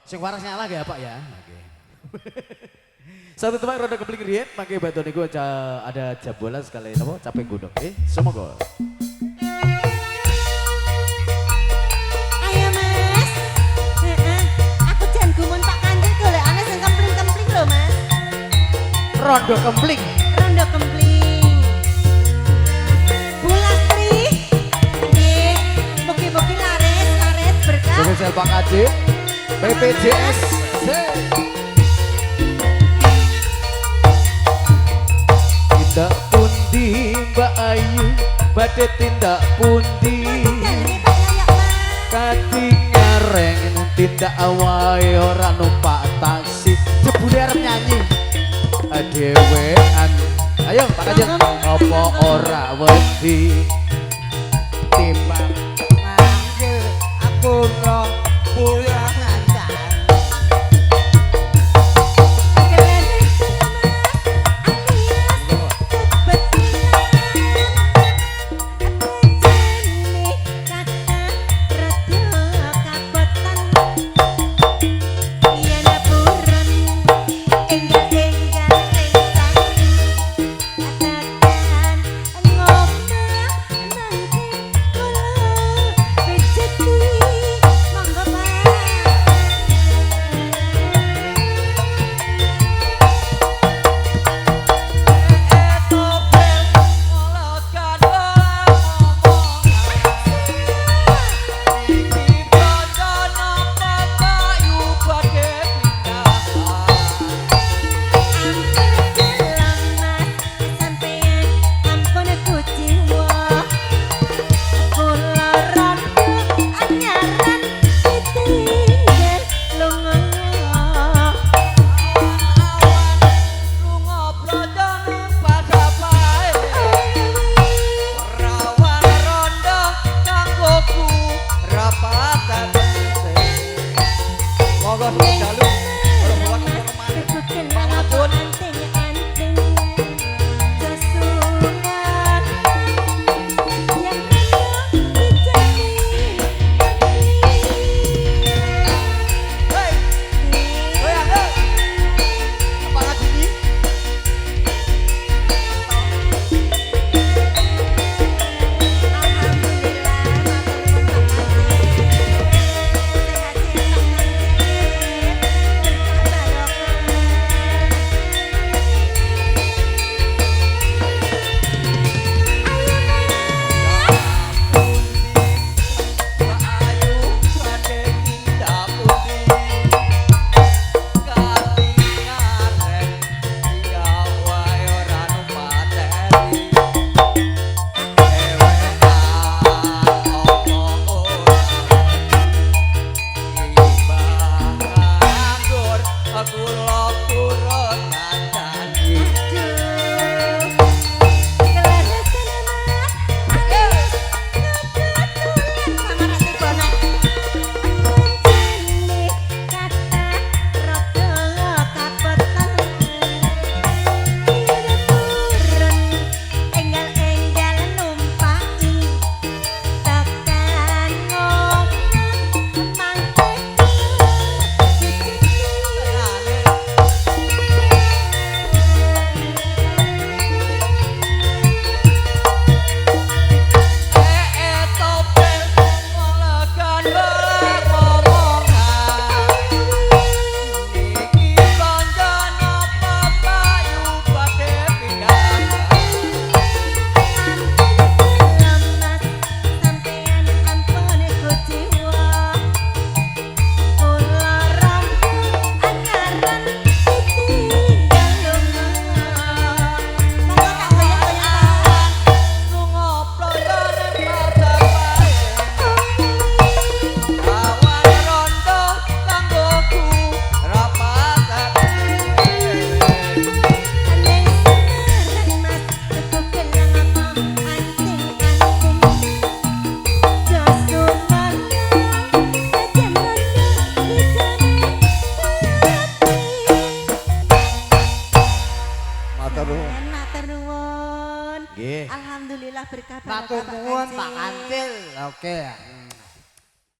Sing waras nyala ya Pak ya. Oke. Satu teman roda kepling riyen mangke bantu niku ada jam bola sekali napa capek gunung. Semoga. Ayo Mas. Heeh. Aku jan gumun Pak Kanjeng golekane sing kempling-kempling lho Mas. Rondo kempling. Rondo kempling. Bulastri. Nggih, mugi-mugi laris berkah. Spesial Pak Kaji. BPJS. Tindak pundi Mbak Ayu, badhe tindak pundi. Katingareng tindak awae ora numpak taksi. Jebule arep nyanyi. Dhewean. Ayo Pak Kaji. Apa ora wedi timbang manggil aku no pulang. Alhamdulillah berkah barokah Pak Kancil. Oke.